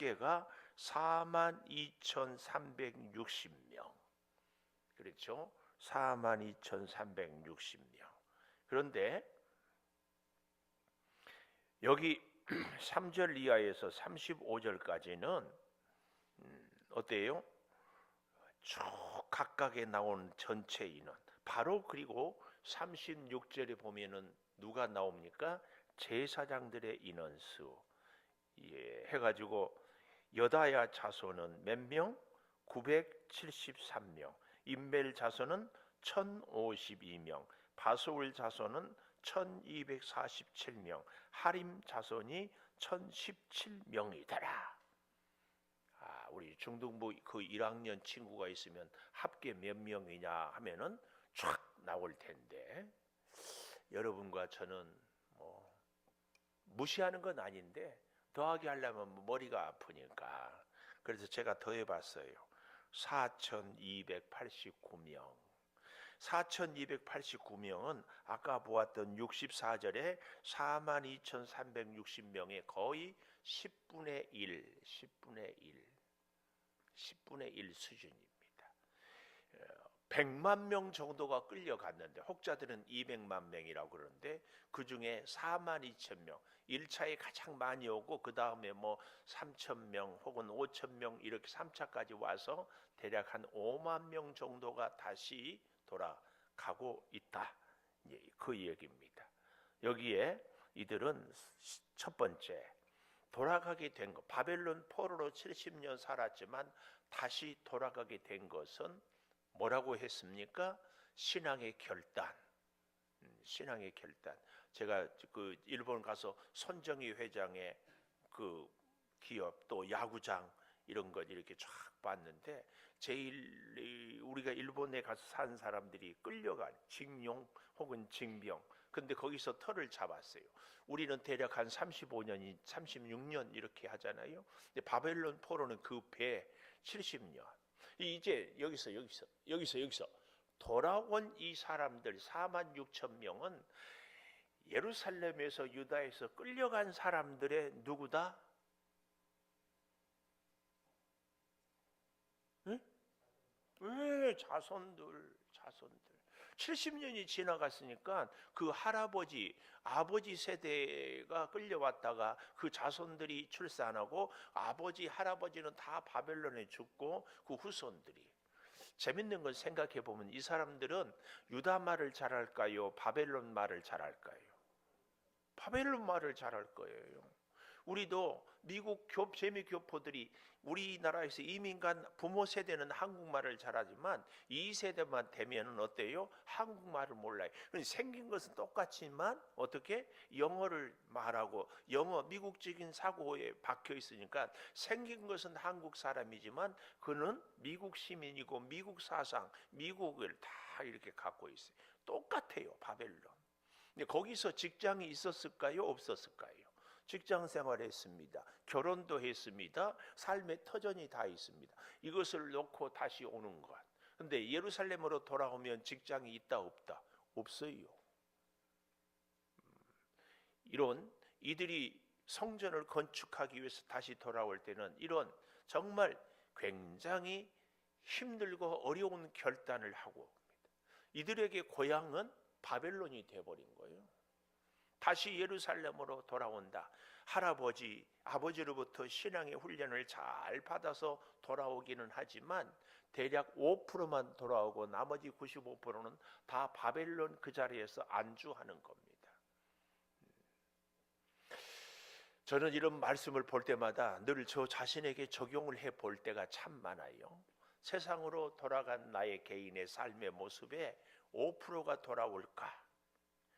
합계가 42,360명. 그렇죠? 42,360명. 그런데 여기 3절 이하에서 35절까지는 어때요? 쭉 각각에 나온 전체 인원. 바로 그리고 36절에 보면은 누가 나옵니까? 제사장들의 인원수. 예, 해가지고 여다야 자손은 몇 명? 973명. 임멜 자손은 1052명. 바소울 자손은 1247명. 하림 자손이 1017명이더라. 우리 중등부 그 1학년 친구가 있으면 합계 몇 명이냐 하면은 쫙 나올 텐데, 여러분과 저는 뭐 무시하는 건 아닌데 더하기 하려면 머리가 아프니까 그래서 제가 더해봤어요. 4,289명. 4,289명은 아까 보았던 64절에 42,360명의 거의 10분의 1, 10분의 1 수준입니다. 100만 명 정도가 끌려갔는데, 혹자들은 200만 명이라고 그러는데 그 중에 42,000명, 1차에 가장 많이 오고 그 다음에 뭐 3,000명 혹은 5,000명 이렇게 3차까지 와서 대략 한 5만 명 정도가 다시 돌아가고 있다. 그 얘기입니다. 여기에 이들은 첫 번째 돌아가게 된 것, 바벨론 포로로 70년 살았지만 다시 돌아가게 된 것은 뭐라고 했습니까? 신앙의 결단. 신앙의 결단. 제가 그 일본 가서 손정희 회장의 그 기업 또 야구장 이런 것 이렇게 쫙 봤는데, 제일 우리가 일본에 가서 산 사람들이 끌려간 징용 혹은 징병. 근데 거기서 터를 잡았어요. 우리는 대략 한 35년이 36년 이렇게 하잖아요. 근데 바벨론 포로는 그 배 70년. 이제 여기서 돌아온 이 사람들 46,000명은 예루살렘에서 유다에서 끌려간 사람들의 누구다? 왜? 자손들. 70년이 지나갔으니까 그 할아버지, 아버지 세대가 끌려왔다가 그 자손들이 출산하고 아버지, 할아버지는 다 바벨론에 죽고 그 후손들이. 재밌는 걸 생각해 보면 이 사람들은 유다 말을 잘할까요? 바벨론 말을 잘할까요? 바벨론 말을 잘할 거예요. 우리도 미국 재미교포들이 우리나라에서 이민 간 부모 세대는 한국말을 잘하지만 이 세대만 되면은 어때요? 한국말을 몰라요. 생긴 것은 똑같지만 어떻게 영어를 말하고, 영어 미국적인 사고에 박혀 있으니까 생긴 것은 한국 사람이지만 그는 미국 시민이고 미국 사상, 미국을 다 이렇게 갖고 있어요. 똑같아요, 바벨론. 근데 거기서 직장이 있었을까요? 없었을까요? 직장 생활했습니다. 결혼도 했습니다. 삶의 터전이 다 있습니다. 이것을 놓고 다시 오는 것. 근데 예루살렘으로 돌아오면 직장이 있다 없다? 없어요. 이들이 성전을 건축하기 위해서 다시 돌아올 때는 이런 정말 굉장히 힘들고 어려운 결단을 하고 옵니다. 이들에게 고향은 바벨론이 되어버린 거예요. 다시 예루살렘으로 돌아온다. 할아버지, 아버지로부터 신앙의 훈련을 잘 받아서 돌아오기는 하지만 대략 5%만 돌아오고 나머지 95%는 다 바벨론 그 자리에서 안주하는 겁니다. 저는 이런 말씀을 볼 때마다 늘 저 자신에게 적용을 해 볼 때가 참 많아요. 세상으로 돌아간 나의 개인의 삶의 모습에 5%가 돌아올까?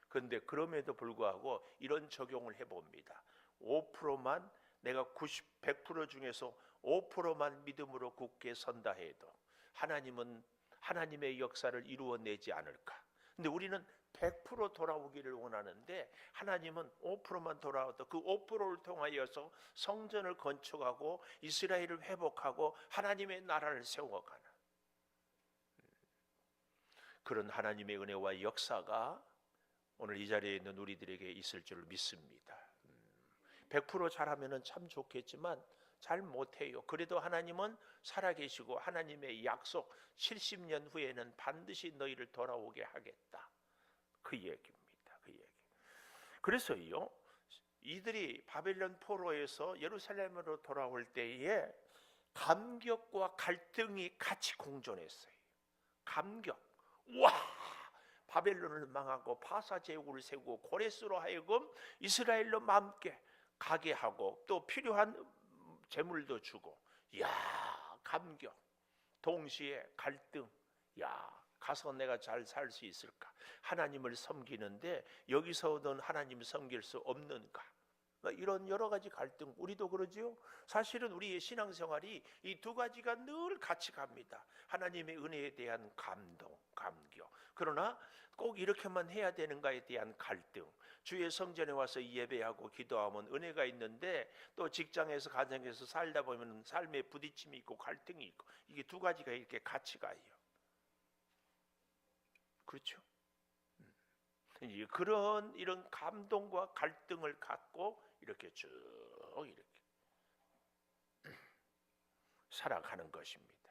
그런데 그럼에도 불구하고 이런 적용을 해봅니다. 5%만 내가 100% 중에서 5%만 믿음으로 굳게 선다 해도 하나님은 하나님의 역사를 이루어내지 않을까? 근데 우리는 100% 돌아오기를 원하는데 하나님은 5%만 돌아와도 그 5%를 통하여서 성전을 건축하고 이스라엘을 회복하고 하나님의 나라를 세워가는 그런 하나님의 은혜와 역사가 오늘 이 자리에 있는 우리들에게 있을 줄 믿습니다. 100% 잘하면 참 좋겠지만 잘 못해요. 그래도 하나님은 살아계시고 하나님의 약속 70년 후에는 반드시 너희를 돌아오게 하겠다. 그 얘기입니다. 그 얘기. 그래서요, 이들이 바벨론 포로에서 예루살렘으로 돌아올 때에 감격과 갈등이 같이 공존했어요. 감격. 와! 바벨론을 망하고 바사 제국을 세우고 고레스로 하여금 이스라엘로 함께 가게 하고 또 필요한 재물도 주고, 야, 감격. 동시에 갈등. 야, 가서 내가 잘 살 수 있을까? 하나님을 섬기는데 여기서는 하나님을 섬길 수 없는가? 이런 여러 가지 갈등, 우리도 그러지요. 사실은 우리의 신앙생활이 이 두 가지가 늘 같이 갑니다. 하나님의 은혜에 대한 감동, 감격. 그러나 꼭 이렇게만 해야 되는가에 대한 갈등. 주의 성전에 와서 예배하고 기도하면 은혜가 있는데 또 직장에서 가정에서 살다 보면 삶에 부딪힘이 있고 갈등이 있고, 이게 두 가지가 이렇게 같이 가요. 그렇죠? 그런 이런 감동과 갈등을 갖고 이렇게 쭉 이렇게 살아가는 것입니다.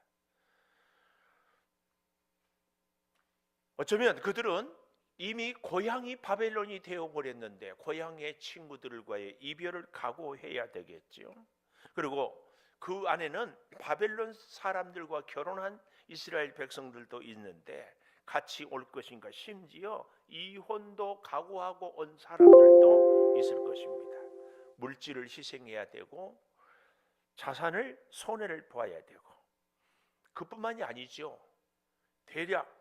어쩌면 그들은 이미 고향이 바벨론이 되어버렸는데 고향의 친구들과의 이별을 각오해야 되겠죠. 그리고 그 안에는 바벨론 사람들과 결혼한 이스라엘 백성들도 있는데 같이 올 것인가, 심지어 이혼도 각오하고 온 사람들도 있을 것입니다. 물질을 희생해야 되고 자산을 손해를 봐야 되고, 그뿐만이 아니죠. 대략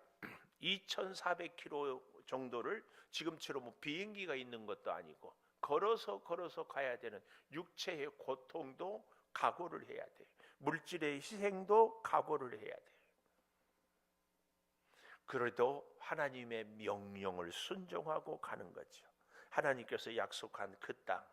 2,400km 정도를 지금처럼 비행기가 있는 것도 아니고 걸어서 가야 되는 육체의 고통도 각오를 해야 돼요. 물질의 희생도 각오를 해야 돼요. 그래도 하나님의 명령을 순종하고 가는 거죠. 하나님께서 약속한 그 땅.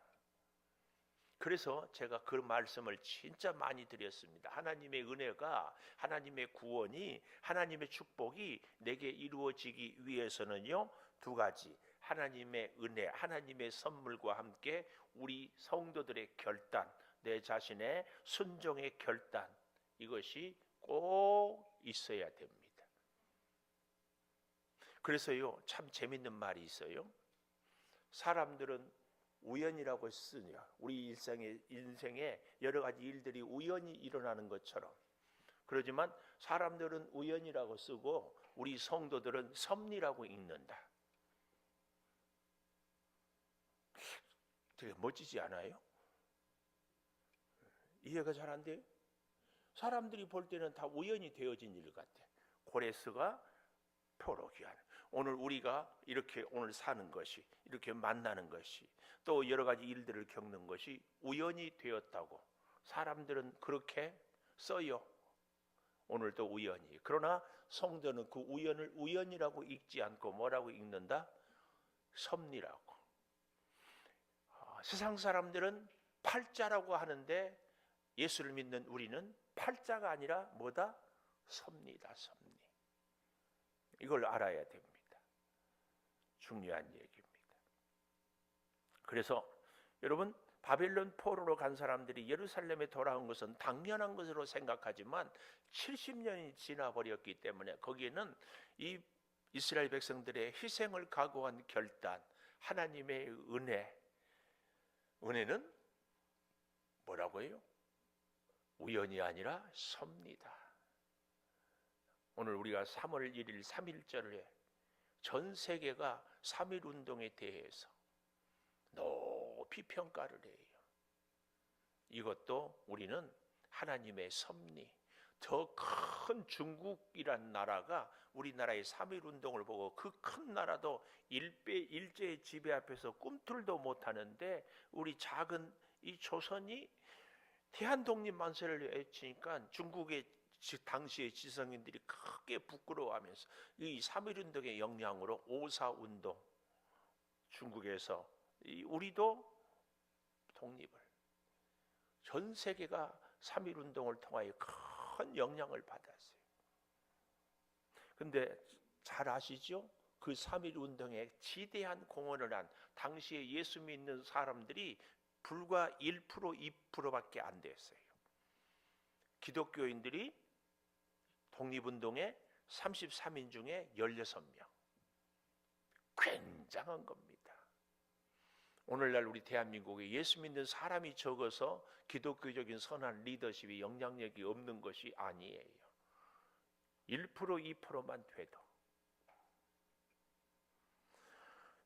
그래서 제가 그 말씀을 진짜 많이 드렸습니다. 하나님의 은혜가, 하나님의 구원이, 하나님의 축복이 내게 이루어지기 위해서는요, 두 가지. 하나님의 은혜, 하나님의 선물과 함께 우리 성도들의 결단, 내 자신의 순종의 결단, 이것이 꼭 있어야 됩니다. 그래서요, 참 재밌는 말이 있어요. 사람들은 우연이라고 쓰냐, 우리 인생에 여러 가지 일들이 우연히 일어나는 것처럼, 그러지만 사람들은 우연이라고 쓰고 우리 성도들은 섭리라고 읽는다. 되게 멋지지 않아요? 이해가 잘 안 돼요? 사람들이 볼 때는 다 우연히 되어진 일 같아. 고레스가 포로 귀환, 오늘 우리가 이렇게 오늘 사는 것이, 이렇게 만나는 것이, 또 여러 가지 일들을 겪는 것이 우연이 되었다고 사람들은 그렇게 써요. 오늘도 우연히. 그러나 성도는 그 우연을 우연이라고 읽지 않고 뭐라고 읽는다? 섭리라고. 세상 사람들은 팔자라고 하는데 예수를 믿는 우리는 팔자가 아니라 뭐다? 섭리다, 섭리. 이걸 알아야 됩니다. 중요한 얘기입니다. 그래서 여러분, 바벨론 포로로 간 사람들이 예루살렘에 돌아온 것은 당연한 것으로 생각하지만 70년이 지나버렸기 때문에 거기에는 이 이스라엘 백성들의 희생을 각오한 결단, 하나님의 은혜는 뭐라고 해요? 우연이 아니라 섭리다. 오늘 우리가 3월 1일 3.1절에 전 세계가 3.1 운동에 대해서 높이 평가를 해요. 이것도 우리는 하나님의 섭리, 더 큰 중국이란 나라가 우리나라의 3.1 운동을 보고 그 큰 나라도 일제의 지배 앞에서 꿈틀도 못하는데 우리 작은 이 조선이 대한독립 만세를 외치니까 중국의 당시의 지성인들이 크게 부끄러워하면서 이 3.1 운동의 영향으로 5.4 운동, 중국에서 우리도 독립을, 전 세계가 3.1 운동을 통하여 큰 영향을 받았어요. 근데 잘 아시죠? 그 3.1 운동에 지대한 공헌을 한 당시에 예수 믿는 사람들이 불과 1%, 2%밖에 안 됐어요. 기독교인들이 독립운동에 33인 중에 16명. 굉장한 겁니다. 오늘날 우리 대한민국에 예수 믿는 사람이 적어서 기독교적인 선한 리더십이 영향력이 없는 것이 아니에요. 1%, 2%만 돼도.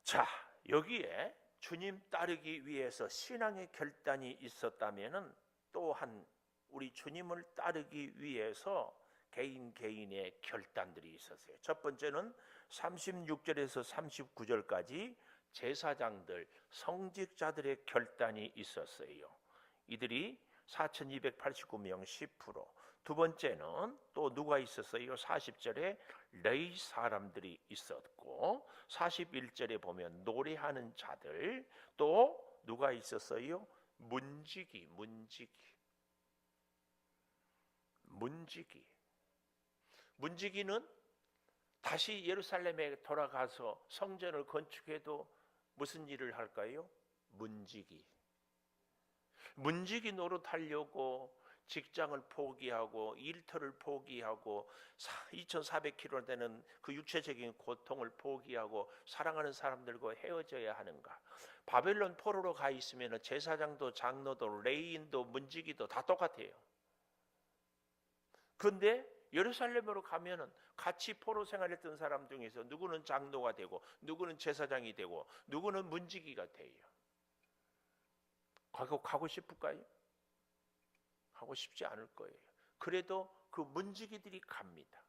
자, 여기에 주님 따르기 위해서 신앙의 결단이 있었다면은 또한 우리 주님을 따르기 위해서 개인의 결단들이 있었어요. 첫 번째는 36절에서 39절까지 제사장들, 성직자들의 결단이 있었어요. 이들이 4289명 10%. 두 번째는 또 누가 있었어요? 40절에 레위 사람들이 있었고 41절에 보면 노래하는 자들, 또 누가 있었어요? 문지기는 다시 예루살렘에 돌아가서 성전을 건축해도 무슨 일을 할까요? 문지기 노릇하려고 직장을 포기하고 일터를 포기하고 2400km 되는 그 육체적인 고통을 포기하고 사랑하는 사람들과 헤어져야 하는가? 바벨론 포로로 가 있으면 제사장도 장로도 레위인도 문지기도 다 똑같아요. 그런데 예루살렘으로 가면은 같이 포로 생활했던 사람 중에서 누구는 장로가 되고 누구는 제사장이 되고 누구는 문지기가 돼요. 가고 싶을까요? 하고 싶지 않을 거예요. 그래도 그 문지기들이 갑니다.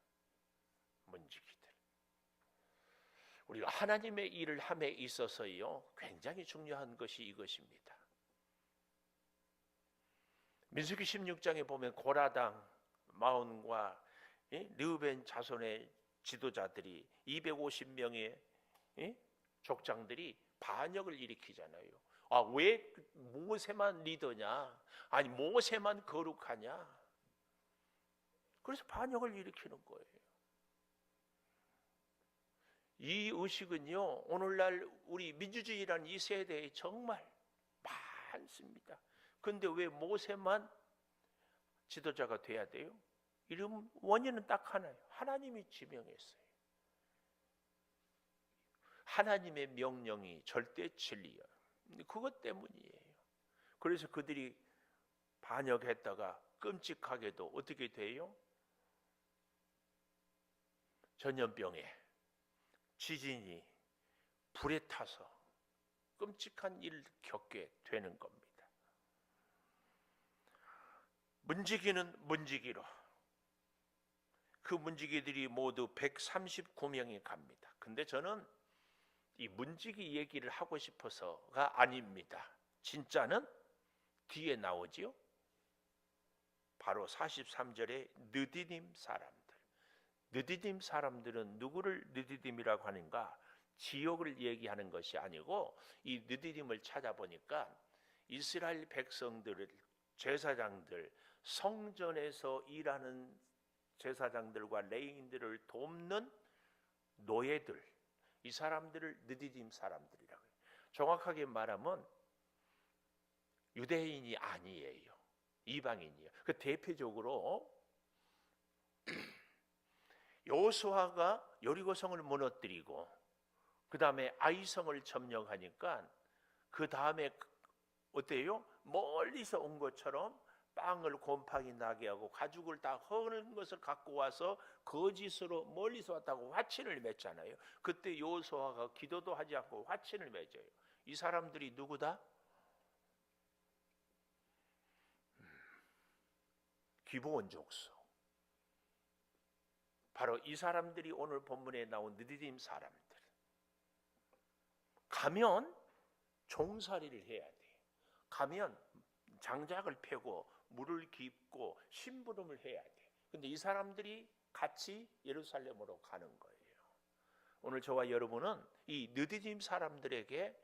문지기들. 우리가 하나님의 일을 함에 있어서요, 굉장히 중요한 것이 이것입니다. 민수기 16장에 보면 고라당, 마온과 르우벤 자손의 지도자들이 250명의 족장들이 반역을 일으키잖아요. 왜 모세만 리더냐? 아니 모세만 거룩하냐? 그래서 반역을 일으키는 거예요. 이 의식은요, 오늘날 우리 민주주의라는 이 세대에 정말 많습니다. 그런데 왜 모세만 지도자가 돼야 돼요? 이름 원인은 딱 하나예요. 하나님이 지명했어요. 하나님의 명령이 절대 진리예요. 그것 때문이에요. 그래서 그들이 반역했다가 끔찍하게도 어떻게 돼요? 전염병에, 지진이, 불에 타서 끔찍한 일을 겪게 되는 겁니다. 문지기는 문지기로, 그 문지기들이 모두 139명이 갑니다. 근데 저는 이 문지기 얘기를 하고 싶어서가 아닙니다. 진짜는 뒤에 나오지요. 바로 43절에 느디딤 사람들. 느디딤 사람들은 누구를 느디딤이라고 하는가? 지역을 얘기하는 것이 아니고 이 느디딤을 찾아보니까 이스라엘 백성들을, 제사장들, 성전에서 일하는 제사장들과 레위인들을 돕는 노예들, 이 사람들을 느디딤 사람들이라고 해요. 정확하게 말하면 유대인이 아니에요. 이방인이에요. 그 대표적으로 여호수아가 여리고성을 무너뜨리고 그 다음에 아이성을 점령하니까 그 다음에 어때요? 멀리서 온 것처럼 빵을 곰팡이 나게 하고 가죽을 다 허는 것을 갖고 와서 거짓으로 멀리서 왔다고 화친을 맺잖아요. 그때 여호수아가 기도도 하지 않고 화친을 맺어요. 이 사람들이 누구다? 기브온 족속. 바로 이 사람들이 오늘 본문에 나온 느디딤 사람들. 가면 종살이를 해야 돼. 가면 장작을 패고 물을 깃고 심부름을 해야 돼. 근데 이 사람들이 같이 예루살렘으로 가는 거예요. 오늘 저와 여러분은 이 느디딤 사람들에게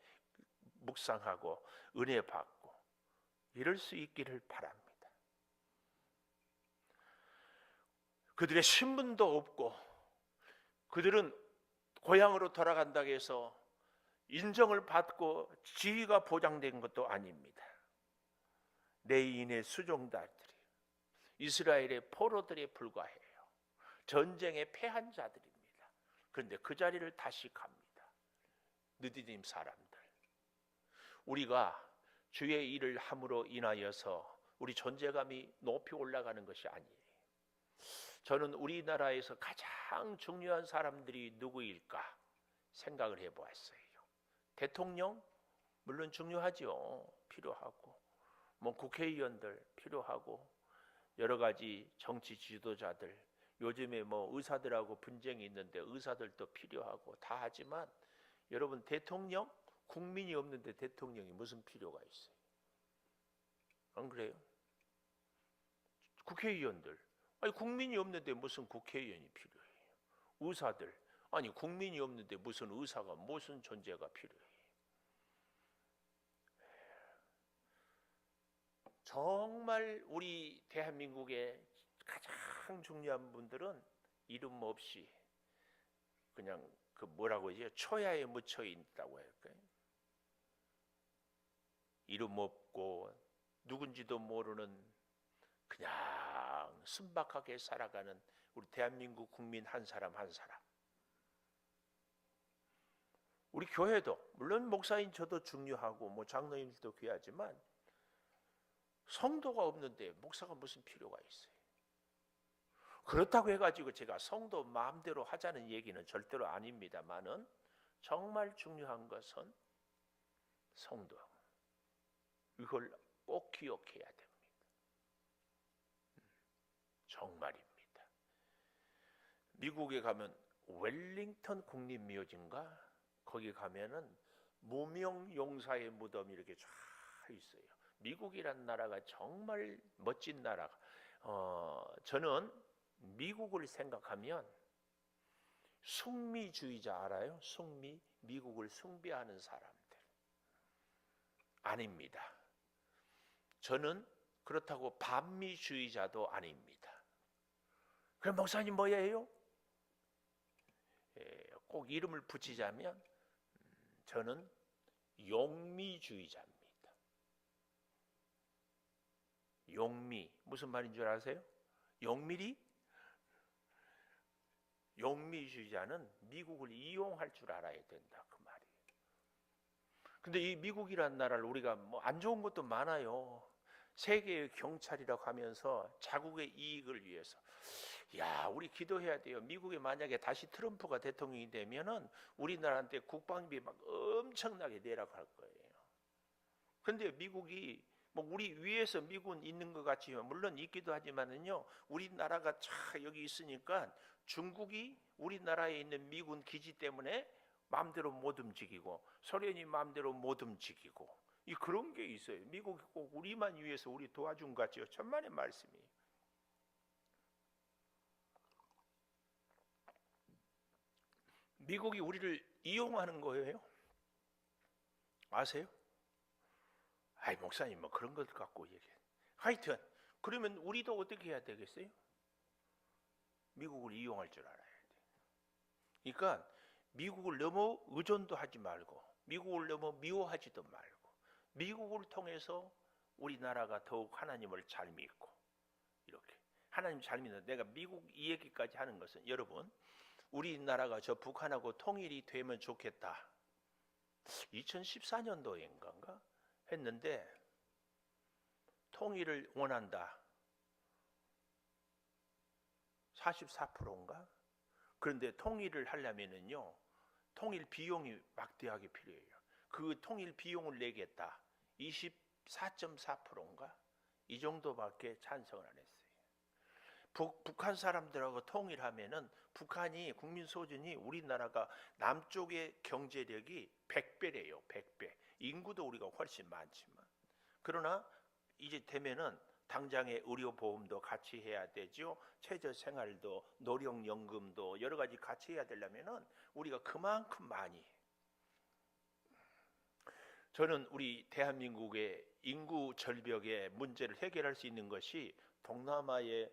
묵상하고 은혜 받고 이럴 수 있기를 바랍니다. 그들의 신분도 없고 그들은 고향으로 돌아간다고 해서 인정을 받고 지위가 보장된 것도 아닙니다. 레인의 수종자들이 이스라엘의 포로들에 불과해요. 전쟁에 패한 자들입니다. 그런데 그 자리를 다시 갑니다. 느디딤 사람들. 우리가 주의 일을 함으로 인하여서 우리 존재감이 높이 올라가는 것이 아니에요. 저는 우리나라에서 가장 중요한 사람들이 누구일까 생각을 해보았어요. 대통령 물론 중요하죠. 필요하고 뭐 국회의원들 필요하고 여러 가지 정치 지도자들, 요즘에 뭐 의사들하고 분쟁이 있는데 의사들도 필요하고 다 하지만 여러분 대통령, 국민이 없는데 대통령이 무슨 필요가 있어요? 안 그래요? 국회의원들, 아니 국민이 없는데 무슨 국회의원이 필요해요? 의사들, 아니 국민이 없는데 무슨 의사가 무슨 존재가 필요해요? 정말 우리 대한민국의 가장 중요한 분들은 이름 없이 그냥 그 뭐라고 하죠? 초야에 묻혀 있다고 할까요? 이름 없고 누군지도 모르는 그냥 순박하게 살아가는 우리 대한민국 국민 한 사람 한 사람. 우리 교회도 물론 목사인 저도 중요하고 뭐 장로님들도 귀하지만 성도가 없는데 목사가 무슨 필요가 있어요? 그렇다고 해가지고 제가 성도 마음대로 하자는 얘기는 절대로 아닙니다만은 정말 중요한 것은 성도. 이걸 꼭 기억해야 됩니다. 정말입니다. 미국에 가면 웰링턴 국립묘지인가? 거기 가면은 무명용사의 무덤이 이렇게 쫙 있어요. 미국이란 나라가 정말 멋진 나라가. 저는 미국을 생각하면 숭미주의자 알아요? 미국을 숭배하는 사람들. 아닙니다. 저는 그렇다고 반미주의자도 아닙니다. 그럼 목사님 뭐예요? 꼭 이름을 붙이자면 저는 용미주의자입니다. 용미 무슨 말인 줄 아세요? 용미리? 용미주의자는 미국을 이용할 줄 알아야 된다 그 말이에요. 근데 이 미국이라는 나라를 우리가 뭐 안 좋은 것도 많아요. 세계의 경찰이라고 하면서 자국의 이익을 위해서 야 우리 기도해야 돼요. 미국에 만약에 다시 트럼프가 대통령이 되면은 우리나라한테 국방비 막 엄청나게 내라고 할 거예요. 근데 미국이 뭐 우리 위에서 미국은 있는 것 같지만 물론 있기도 하지만은요 우리나라가 차 여기 있으니까 중국이 우리나라에 있는 미군 기지 때문에 마음대로 못 움직이고 소련이 마음대로 못 움직이고 이 그런 게 있어요. 미국이 꼭 우리만 위해서 우리 도와준 것 같지요. 천만의 말씀이에요. 미국이 우리를 이용하는 거예요. 아세요? 아이 목사님 뭐 그런 것 갖고 얘기해. 하여튼 그러면 우리도 어떻게 해야 되겠어요? 미국을 이용할 줄 알아야 돼. 그러니까 미국을 너무 의존도 하지 말고 미국을 너무 미워하지도 말고 미국을 통해서 우리나라가 더욱 하나님을 잘 믿고 이렇게 하나님 잘 믿는 내가 미국 이 얘기까지 하는 것은 여러분 우리나라가 저 북한하고 통일이 되면 좋겠다. 2014년도인가 했는데 통일을 원한다. 44%인가? 그런데 통일을 하려면은요. 통일 비용이 막대하게 필요해요. 그 통일 비용을 내겠다. 24.4%인가? 이 정도밖에 찬성을 안 했어요. 북한 사람들하고 통일하면은 북한이 국민 소득이 우리나라가 남쪽의 경제력이 100배래요. 100배. 인구도 우리가 훨씬 많지만 그러나 이제 되면은 당장의 의료보험도 같이 해야 되죠. 최저생활도 노령연금도 여러 가지 같이 해야 되려면은 우리가 그만큼 많이 저는 우리 대한민국의 인구 절벽의 문제를 해결할 수 있는 것이 동남아의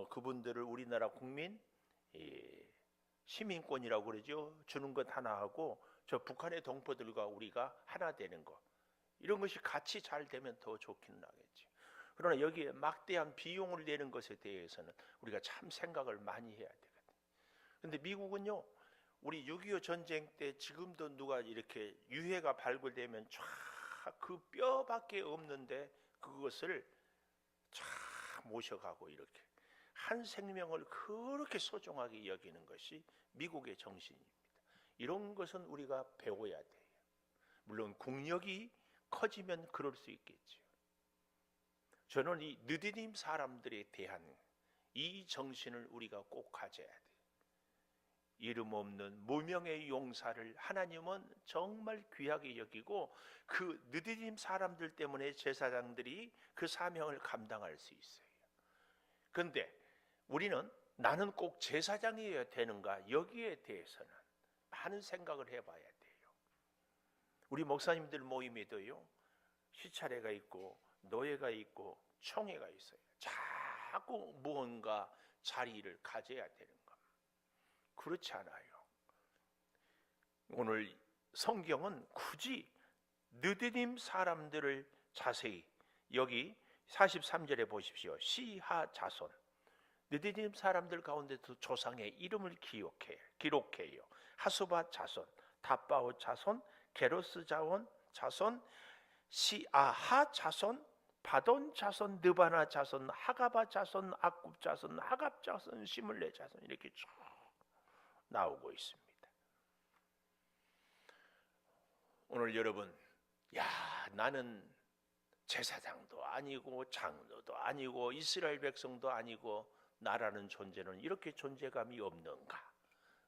그분들을 우리나라 국민 시민권이라고 그러죠. 주는 것 하나 하고 저 북한의 동포들과 우리가 하나 되는 것 이런 것이 같이 잘 되면 더 좋기는 하겠죠. 그러나 여기에 막대한 비용을 내는 것에 대해서는 우리가 참 생각을 많이 해야 되거든요. 근데 미국은요, 우리 6.25 전쟁 때 지금도 누가 이렇게 유해가 발굴되면 쫙 그 뼈밖에 없는데 그것을 쫙 모셔가고 이렇게 한 생명을 그렇게 소중하게 여기는 것이 미국의 정신입니다. 이런 것은 우리가 배워야 돼요. 물론 국력이 커지면 그럴 수 있겠죠. 저는 이 느디님 사람들에 대한 이 정신을 우리가 꼭 가져야 돼요. 이름 없는 무명의 용사를 하나님은 정말 귀하게 여기고 그 느디님 사람들 때문에 제사장들이 그 사명을 감당할 수 있어요. 그런데 우리는 나는 꼭 제사장이어야 되는가, 여기에 대해서는 많은 생각을 해봐야 돼요. 우리 목사님들 모임에도요, 시차례가 있고 노예가 있고 총회가 있어요. 자꾸 무언가 자리를 가져야 되는 겁니다. 그렇지 않아요. 오늘 성경은 굳이 느디님 사람들을 자세히, 여기 43절에 보십시오. 시하 자손, 느디님 사람들 가운데도 조상의 이름을 기록해요. 하수바 자손, 다바오 자손, 게로스 자손, 시아하 자손, 바돈 자손, 느바나 자손, 하가바 자손, 악굽 자손, 하갑 자손, 시물레 자손, 이렇게 쭉 나오고 있습니다. 오늘 여러분, 나는 제사장도 아니고 장로도 아니고 이스라엘 백성도 아니고 나라는 존재는 이렇게 존재감이 없는가?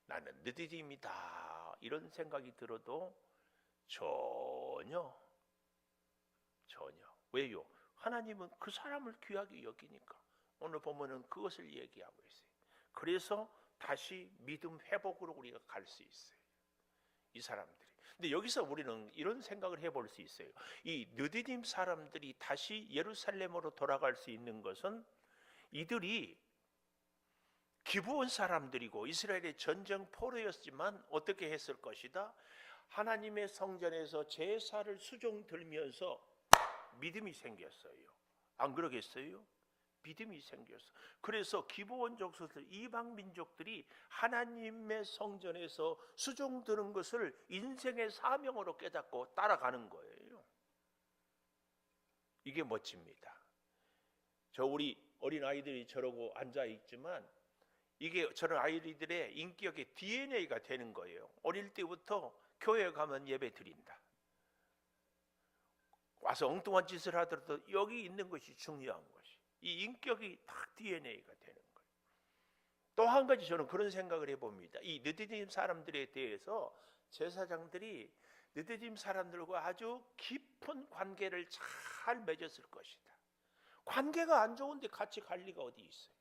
나는 느디딤이다, 이런 생각이 들어도 전혀. 왜요? 하나님은 그 사람을 귀하게 여기니까 오늘 보면은 그것을 얘기하고 있어요. 그래서 다시 믿음 회복으로 우리가 갈 수 있어요, 이 사람들이. 근데 여기서 우리는 이런 생각을 해볼 수 있어요. 이 느디딤 사람들이 다시 예루살렘으로 돌아갈 수 있는 것은 이들이 기브온 사람들이고 이스라엘의 전쟁 포로였지만 어떻게 했을 것이다? 하나님의 성전에서 제사를 수종 들면서 믿음이 생겼어요. 안 그러겠어요? 믿음이 생겼어. 그래서 기브온 족속들, 이방 민족들이 하나님의 성전에서 수종 드는 것을 인생의 사명으로 깨닫고 따라가는 거예요. 이게 멋집니다. 우리 어린 아이들이 저러고 앉아 있지만 이게 저런 아이들의 인격의 DNA가 되는 거예요. 어릴 때부터 교회 가면 예배 드린다. 와서 엉뚱한 짓을 하더라도 여기 있는 것이 중요한 것이, 이 인격이 딱 DNA가 되는 거예요. 또 한 가지 저는 그런 생각을 해봅니다. 이 느디딤 사람들에 대해서 제사장들이 느디딤 사람들과 아주 깊은 관계를 잘 맺었을 것이다. 관계가 안 좋은데 같이 갈 리가 어디 있어요?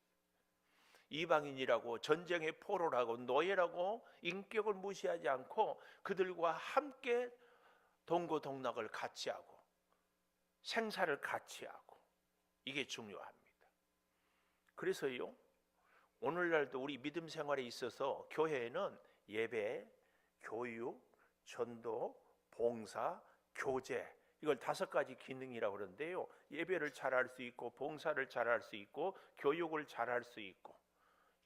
이방인이라고, 전쟁의 포로라고, 노예라고 인격을 무시하지 않고 그들과 함께 동고동락을 같이 하고 생사를 같이 하고, 이게 중요합니다. 그래서요, 오늘날도 우리 믿음 생활에 있어서 교회에는 예배, 교육, 전도, 봉사, 교제, 이걸 5가지 기능이라고 그러는데요, 예배를 잘할 수 있고 봉사를 잘할 수 있고 교육을 잘할 수 있고,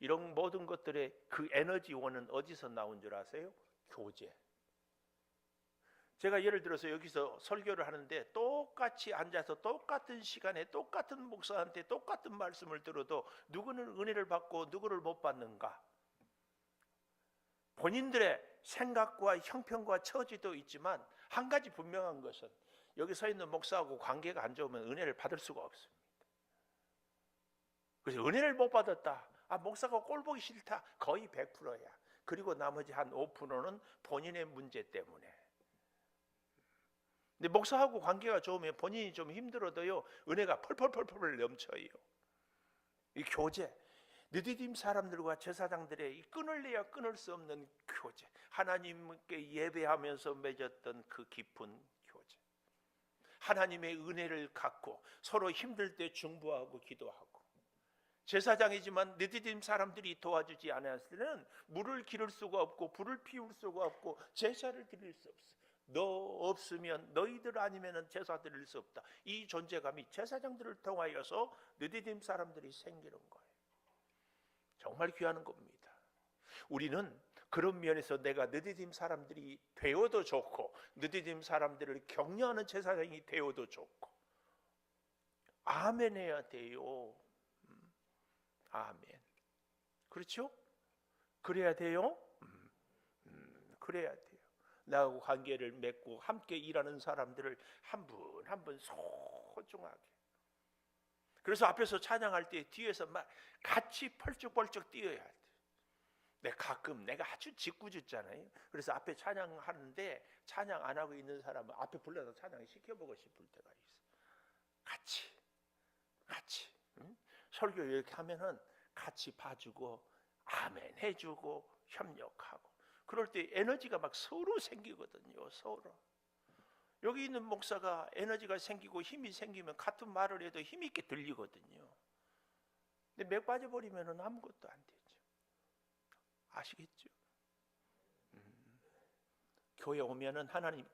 이런 모든 것들의 그 에너지원은 어디서 나온 줄 아세요? 교제. 제가 예를 들어서 여기서 설교를 하는데 똑같이 앉아서 똑같은 시간에 똑같은 목사한테 똑같은 말씀을 들어도 누구는 은혜를 받고 누구를 못 받는가? 본인들의 생각과 형편과 처지도 있지만 한 가지 분명한 것은 여기 서 있는 목사하고 관계가 안 좋으면 은혜를 받을 수가 없습니다. 그래서 은혜를 못 받았다, 목사가 꼴 보기 싫다, 거의 100%야. 그리고 나머지 한 5%는 본인의 문제 때문에. 근데 목사하고 관계가 좋으면 본인이 좀 힘들어도요, 은혜가 펄펄펄펄 넘쳐요. 이 교제, 느디딤 사람들과 제사장들의 이 끊을래야 끊을 수 없는 교제, 하나님께 예배하면서 맺었던 그 깊은 교제, 하나님의 은혜를 갖고 서로 힘들 때 중보하고 기도하고, 제사장이지만 느디딤 사람들이 도와주지 않았을 때는 물을 기를 수가 없고 불을 피울 수가 없고 제사를 드릴 수 없어. 너 없으면 너희들 아니면 제사 드릴 수 없다. 이 존재감이 제사장들을 통하여서 느디딤 사람들이 생기는 거예요. 정말 귀한 겁니다. 우리는 그런 면에서 내가 느디딤 사람들이 되어도 좋고 느디딤 사람들을 격려하는 제사장이 되어도 좋고 아멘 해야 돼요. 아멘. 그렇죠? 그래야 돼요? 그래야 돼요. 나하고 관계를 맺고 함께 일하는 사람들을 한 분 한 분 소중하게. 그래서 앞에서 찬양할 때 뒤에서 막 같이 펄쩍펄쩍 뛰어야 돼. 가끔 내가 아주 짓궂었잖아요. 그래서 앞에 찬양하는데 찬양 안 하고 있는 사람은 앞에 불러서 찬양 시켜보고 싶을 때가 있어. 같이 응? 설교 이렇게 하면은 같이 봐주고 아멘 해주고 협력하고 그럴 때 에너지가 막 서로 생기거든요. 서로. 여기 있는 목사가 에너지가 생기고 힘이 생기면 같은 말을 해도 힘 있게 들리거든요. 근데 맥 빠져버리면 아무것도 안 되죠. 아시겠죠? 교회 오면은 하나님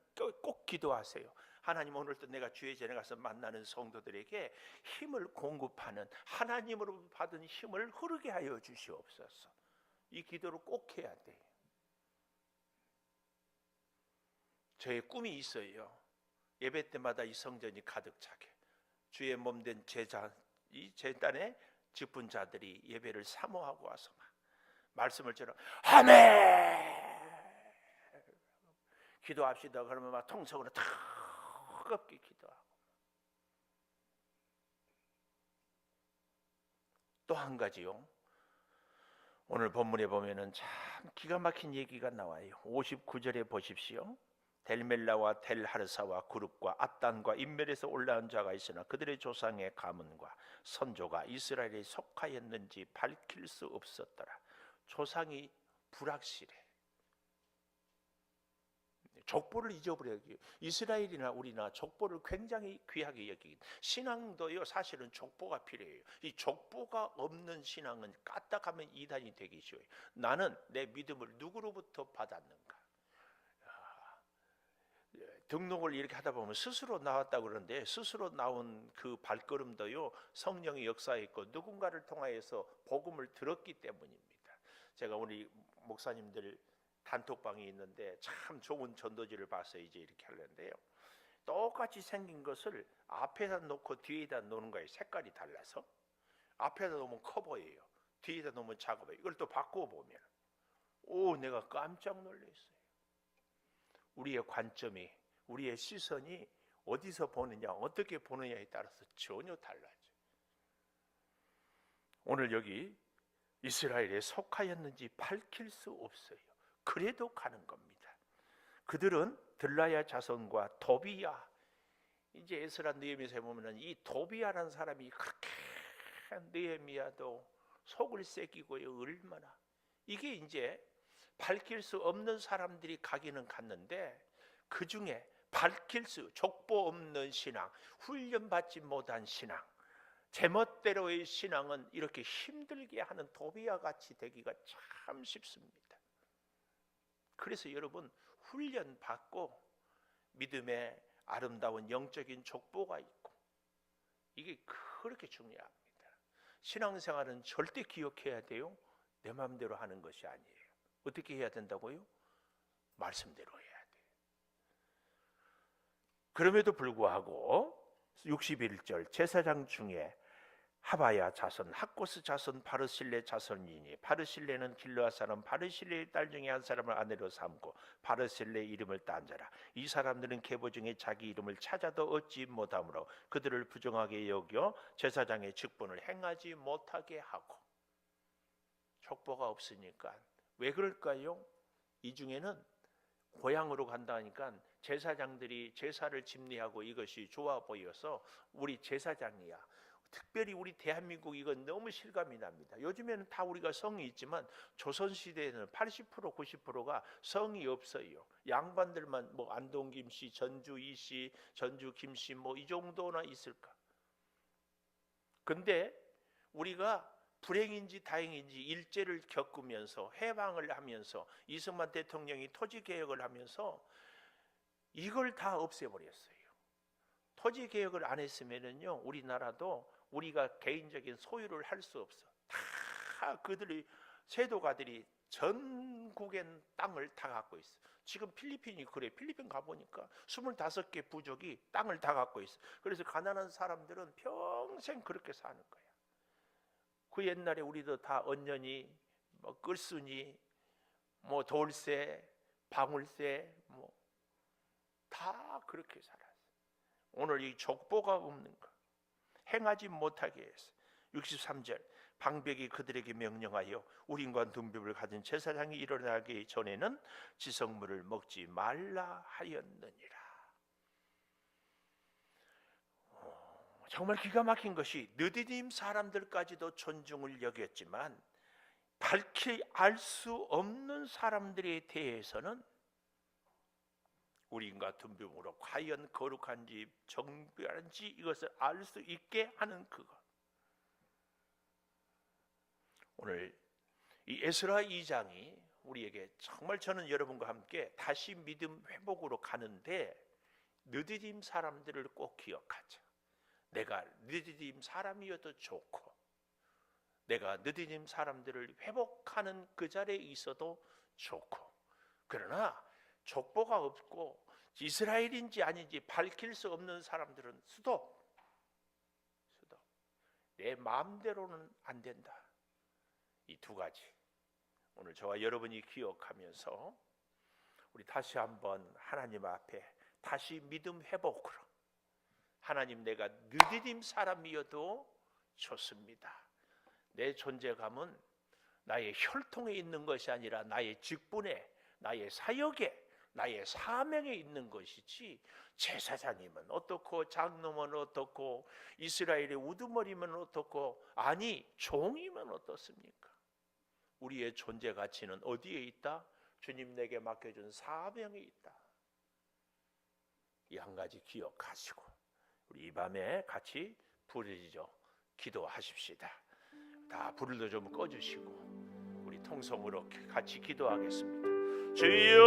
꼭 기도하세요. 하나님, 오늘도 내가 주의 전에 가서 만나는 성도들에게 힘을 공급하는 하나님으로 받은 힘을 흐르게 하여 주시옵소서. 이 기도를 꼭 해야 돼요. 저의 꿈이 있어요. 예배 때마다 이 성전이 가득 차게 주의 몸된 제자, 이 제단의 직분자들이 예배를 사모하고 와서 막 말씀을 전하 아멘 기도합시다. 그러면 막 통성으로 뜨겁게 기도하고. 또 한 가지요. 오늘 본문에 보면은 참 기가 막힌 얘기가 나와요. 59절에 보십시오. 델멜라와 델하르사와 그룹과 앗단과 인멜에서 올라온 자가 있으나 그들의 조상의 가문과 선조가 이스라엘에 속하였는지 밝힐 수 없었더라. 조상이 불확실해. 족보를 잊어버려요. 이스라엘이나 우리나 족보를 굉장히 귀하게 여기긴. 신앙도요 사실은 족보가 필요해요. 이 족보가 없는 신앙은 까딱하면 이단이 되기 쉬워요. 나는 내 믿음을 누구로부터 받았는가. 등록을 이렇게 하다 보면 스스로 나왔다 그러는데 스스로 나온 그 발걸음도요 성령의 역사에 있고 누군가를 통하여서 복음을 들었기 때문입니다. 제가 우리 목사님들 단톡방이 있는데 참 좋은 전도지를 봐서 이제 이렇게 하려는데요. 똑같이 생긴 것을 앞에다 놓고 뒤에다 놓는 거예요. 색깔이 달라서. 앞에다 놓으면 커 보여요. 뒤에다 놓으면 작아 보여요. 이걸 또 바꾸어 보면 내가 깜짝 놀랐어요. 우리의 관점이, 우리의 시선이 어디서 보느냐, 어떻게 보느냐에 따라서 전혀 달라져요. 오늘 여기 이스라엘에 속하였는지 밝힐 수 없어요. 그래도 가는 겁니다. 그들은 들라야 자손과 도비야. 이제 에스라 느헤미야에 보면은 이 도비야라는 사람이 그렇게 느헤미야도 속을 새기고요. 얼마나 이게 이제 밝힐 수 없는 사람들이 가기는 갔는데 그 중에 밝힐 수 족보 없는 신앙, 훈련받지 못한 신앙, 제멋대로의 신앙은 이렇게 힘들게 하는 도비야 같이 되기가 참 쉽습니다. 그래서 여러분 훈련 받고 믿음의 아름다운 영적인 족보가 있고 이게 그렇게 중요합니다. 신앙생활은 절대 기억해야 돼요. 내 마음대로 하는 것이 아니에요. 어떻게 해야 된다고요? 말씀대로 해야 돼요. 그럼에도 불구하고 61절 제사장 중에 하바야 자손, 학고스 자손, 바르실레 자손이니 바르실레는 길르앗 사람 바르실레의 딸 중에 한 사람을 아내로 삼고 바르실레의 이름을 딴 자라. 이 사람들은 계보 중에 자기 이름을 찾아도 얻지 못하므로 그들을 부정하게 여겨 제사장의 직분을 행하지 못하게 하고. 족보가 없으니까. 왜 그럴까요? 이 중에는 고향으로 간다니까 제사장들이 제사를 집례하고 이것이 좋아 보여서 우리 제사장이야. 특별히 우리 대한민국 이건 너무 실감이 납니다. 요즘에는 다 우리가 성이 있지만 조선시대에는 80% 90%가 성이 없어요. 양반들만 뭐 안동 김씨, 전주 이씨, 전주 김씨 뭐 이 정도나 있을까. 근데 우리가 불행인지 다행인지 일제를 겪으면서 해방을 하면서 이승만 대통령이 토지개혁을 하면서 이걸 다 없애버렸어요. 토지 개혁을 안 했으면은요, 우리나라도 우리가 개인적인 소유를 할 수 없어. 다 그들이 세도가들이 전국의 땅을 다 갖고 있어. 지금 필리핀이 그래. 필리핀 가보니까 25개 부족이 땅을 다 갖고 있어. 그래서 가난한 사람들은 평생 그렇게 사는 거야. 그 옛날에 우리도 다 언년이, 뭐 끌순이, 뭐 돌쇠, 방울쇠, 뭐 다 그렇게 살았어. 오늘 이 족보가 없는 거, 행하지 못하게 했어. 63절, 방백이 그들에게 명령하여 우린과 둔비를 가진 제사장이 일어나기 전에는 지성물을 먹지 말라 하였느니라. 정말 기가 막힌 것이 느디딤 사람들까지도 존중을 여겼지만 밝히 알 수 없는 사람들에 대해서는 우린과 둔비으로 과연 거룩한지 정결한지 이것을 알 수 있게 하는 그것. 오늘 이 에스라 2장이 우리에게 정말 저는 여러분과 함께 다시 믿음 회복으로 가는데 느디딤 사람들을 꼭 기억하자. 내가 느디딤 사람이어도 좋고 내가 느디딤 사람들을 회복하는 그 자리에 있어도 좋고, 그러나 족보가 없고 이스라엘인지 아닌지 밝힐 수 없는 사람들은 수도 내 마음대로는 안 된다. 이 두 가지 오늘 저와 여러분이 기억하면서 우리 다시 한번 하나님 앞에 다시 믿음 회복으로, 하나님 내가 느디딤 사람이어도 좋습니다. 내 존재감은 나의 혈통에 있는 것이 아니라 나의 직분에, 나의 사역에, 나의 사명에 있는 것이지 제사장이면 어떻고 장로면 어떻고 이스라엘의 우두머리면 어떻고 아니 종이면 어떻습니까? 우리의 존재 가치는 어디에 있다? 주님 내게 맡겨준 사명에 있다. 이 한 가지 기억하시고 우리 이 밤에 같이 부르짖어 기도하십시다. 다 불도 좀 꺼주시고 우리 통성으로 같이 기도하겠습니다. 주여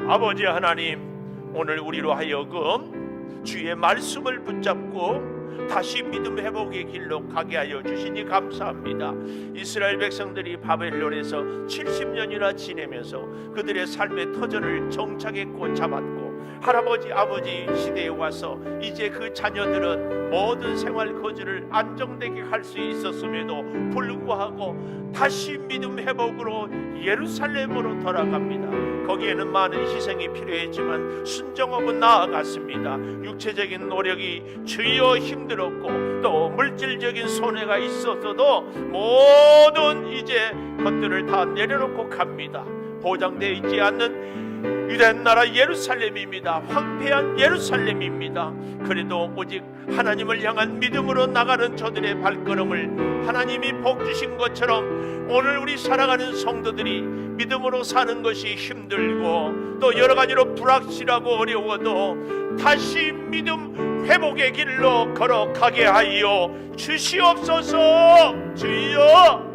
아버지 하나님, 오늘 우리로 하여금 주의 말씀을 붙잡고 다시 믿음 회복의 길로 가게 하여 주시니 감사합니다. 이스라엘 백성들이 바벨론에서 70년이나 지내면서 그들의 삶의 터전을 정착했고 잡았고 할아버지 아버지 시대에 와서 이제 그 자녀들은 모든 생활 거주를 안정되게 할 수 있었음에도 불구하고 다시 믿음 회복으로 예루살렘으로 돌아갑니다. 거기에는 많은 희생이 필요했지만 순종하고 나아갔습니다. 육체적인 노력이 주여 힘들었고 또 물질적인 손해가 있었어도 모든 이제 것들을 다 내려놓고 갑니다. 보장되어 있지 않는 유대인 나라 예루살렘입니다. 황폐한 예루살렘입니다. 그래도 오직 하나님을 향한 믿음으로 나가는 저들의 발걸음을 하나님이 복 주신 것처럼 오늘 우리 살아가는 성도들이 믿음으로 사는 것이 힘들고 또 여러 가지로 불확실하고 어려워도 다시 믿음 회복의 길로 걸어가게 하여 주시옵소서. 주여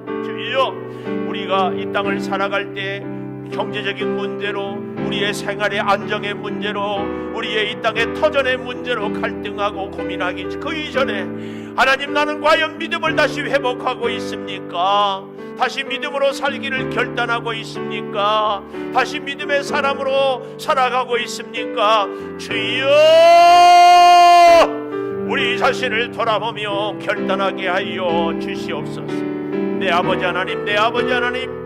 우리가 이 땅을 살아갈 때 경제적인 문제로, 우리의 생활의 안정의 문제로, 우리의 이 땅의 터전의 문제로 갈등하고 고민하기 그 이전에 하나님, 나는 과연 믿음을 다시 회복하고 있습니까? 다시 믿음으로 살기를 결단하고 있습니까? 다시 믿음의 사람으로 살아가고 있습니까? 주여 우리 자신을 돌아보며 결단하게 하여 주시옵소서. 내 아버지 하나님, 내 아버지 하나님,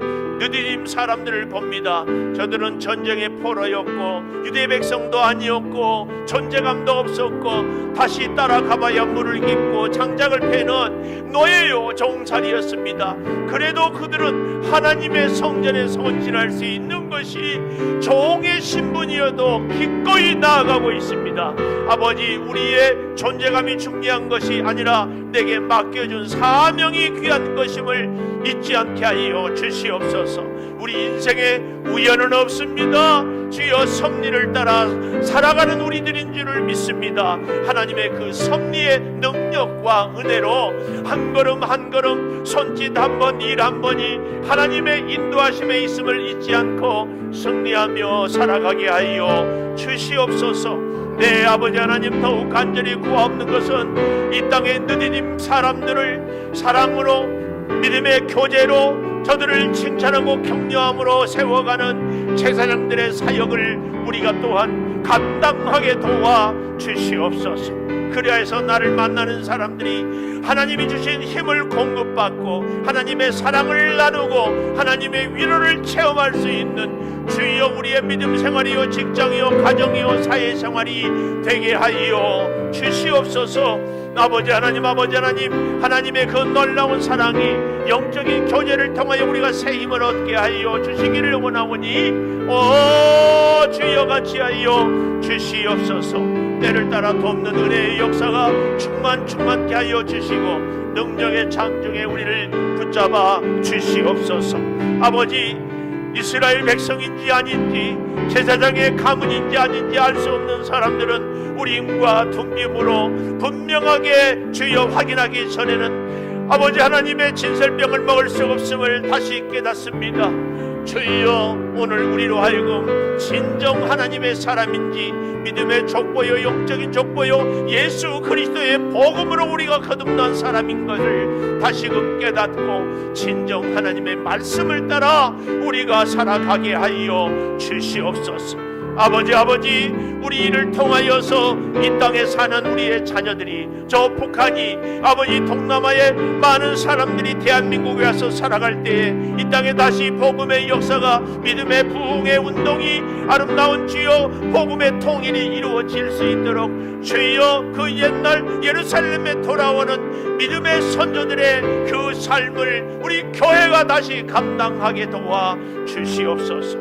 느디딤 사람들을 봅니다. 저들은 전쟁의 포로였고 유대 백성도 아니었고 존재감도 없었고 다시 따라가봐야 물을 깃고 장작을 패는 노예요 종살이였습니다. 그래도 그들은 하나님의 성전에 헌신할 수 있는 것이 종의 신분이어도 기꺼이 나아가고 있습니다. 아버지, 우리의 존재감이 중요한 것이 아니라 내게 맡겨준 사명이 귀한 것임을 잊지 않게 하여 주시옵소서. 우리 인생에 우연은 없습니다. 주여 섭리를 따라 살아가는 우리들인 줄을 믿습니다. 하나님의 그 섭리의 능력과 은혜로 한 걸음 한 걸음 손짓 한 번, 일 한 번이 하나님의 인도하심에 있음을 잊지 않고 승리하며 살아가게 하여 주시옵소서. 네, 아버지 하나님, 더욱 간절히 구하옵는 것은 이 땅의 느디님 사람들을 사랑으로, 믿음의 교제로 저들을 칭찬하고 격려함으로 세워가는 제사장들의 사역을 우리가 또한 감당하게 도와 주시옵소서. 그리하여서 나를 만나는 사람들이 하나님이 주신 힘을 공급받고 하나님의 사랑을 나누고 하나님의 위로를 체험할 수 있는 주여 우리의 믿음 생활이요 직장이요 가정이요 사회생활이 되게 하여 주시옵소서. 아버지 하나님, 아버지 하나님, 하나님의 그 놀라운 사랑이 영적인 교제를 통하여 우리가 새 힘을 얻게 하여 주시기를 원하오니 오 주여 같이 하여 주시옵소서. 때를 따라 돕는 은혜의 역사가 충만케 하여 주시고 능력의 장중에 우리를 붙잡아 주시옵소서. 아버지, 이스라엘 백성인지 아닌지 제사장의 가문인지 아닌지 알 수 없는 사람들은 우리 힘과 둠빔으로 분명하게 주여 확인하기 전에는 아버지 하나님의 진설병을 먹을 수 없음을 다시 깨닫습니다. 주여 오늘 우리로 하여금 진정 하나님의 사람인지 믿음의 족보요 영적인 족보요 예수 그리스도의 복음으로 우리가 거듭난 사람인 것을 다시금 깨닫고 진정 하나님의 말씀을 따라 우리가 살아가게 하여 주시옵소서. 아버지 우리 이를 통하여서 이 땅에 사는 우리의 자녀들이 저 북한이 아버지 동남아의 많은 사람들이 대한민국에 와서 살아갈 때에 이 땅에 다시 복음의 역사가 믿음의 부흥의 운동이 아름다운 주여 복음의 통일이 이루어질 수 있도록 주여 그 옛날 예루살렘에 돌아오는 믿음의 선조들의 그 삶을 우리 교회가 다시 감당하게 도와 주시옵소서.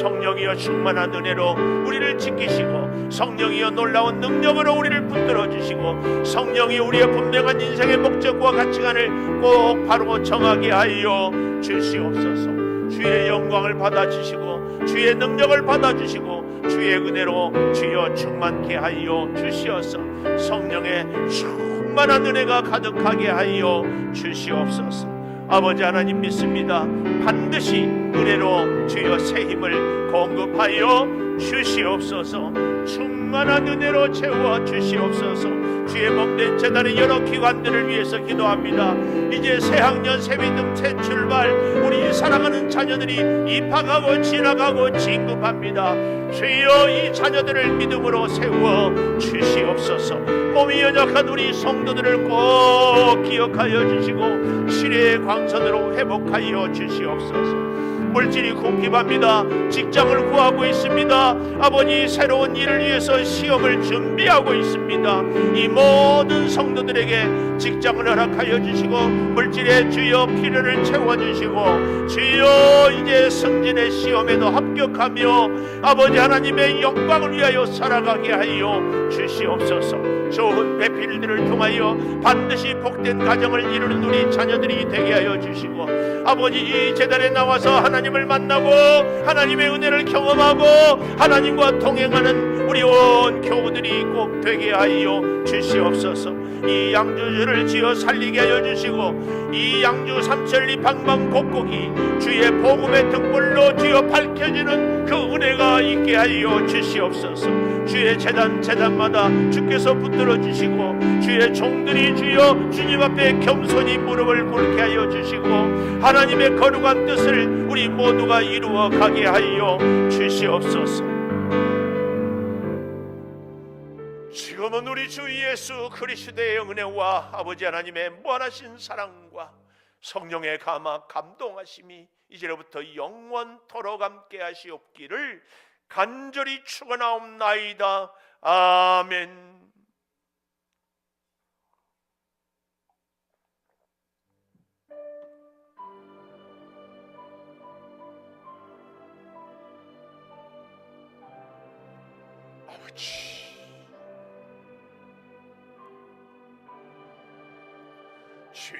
성령이여 충만한 은혜로 우리를 지키시고 성령이여 놀라운 능력으로 우리를 붙들어 주시고 성령이 우리의 분명한 인생의 목적과 가치관을 꼭 바로 정하게 하여 주시옵소서. 주의 영광을 받아주시고 주의 능력을 받아주시고 주의 은혜로 주여 충만케 하여 주시옵소서. 성령의 충만한 은혜가 가득하게 하여 주시옵소서. 아버지 하나님 믿습니다. 반드시 은혜로 주여 새 힘을 공급하여 주시옵소서. 충만한 은혜로 채워 주시옵소서. 주의 몸된 재단의 여러 기관들을 위해서 기도합니다. 이제 새 학년, 새 믿음, 새 출발, 우리 사랑하는 자녀들이 입학하고 지나가고 진급합니다. 주여 이 자녀들을 믿음으로 세워 주시옵소서. 몸이 연약한 우리 성도들을 꼭 기억하여 주시고 시래의 광선으로 회복하여 주시옵소서. 물질이 궁핍합니다. 직장을 구하고 있습니다. 아버지 새로운 일을 위해서 시험을 준비하고 있습니다. 이 모든 성도들에게 직장을 허락하여 주시고 물질의 주여 필요를 채워주시고 주여 이제 승진의 시험에도 합격하며 아버지 하나님의 영광을 위하여 살아가게 하여 주시옵소서. 좋은 배필들을 통하여 반드시 복된 가정을 이루는 우리 자녀들이 되게 하여 주시고 아버지 이 제단에 나와서 하나님을 만나고 하나님의 은혜를 경험하고 하나님과 동행하는 우리 온 교우들이 꼭 되게 하여 주시옵소서. 이 양주를 지어 살리게 하여 주시고 이 양주 삼천리 방방곡곡이 주의 복음의 등불로 주여 밝혀지는 그 은혜가 있게 하여 주시옵소서. 주의 제단마다 주께서 붙들어 주시고 주의 종들이 주여 주님 앞에 겸손히 무릎을 꿇게 하여 주시고 하나님의 거룩한 뜻을 우리 모두가 이루어 가게 하여 주시옵소서. 지금은 우리 주 예수 그리스도의 은혜와 아버지 하나님의 무한하신 사랑과 성령의 감화 감동하심이 이제로부터 영원토록 함께 하시옵기를 간절히 축원하옵나이다. 아멘. 아버지 주여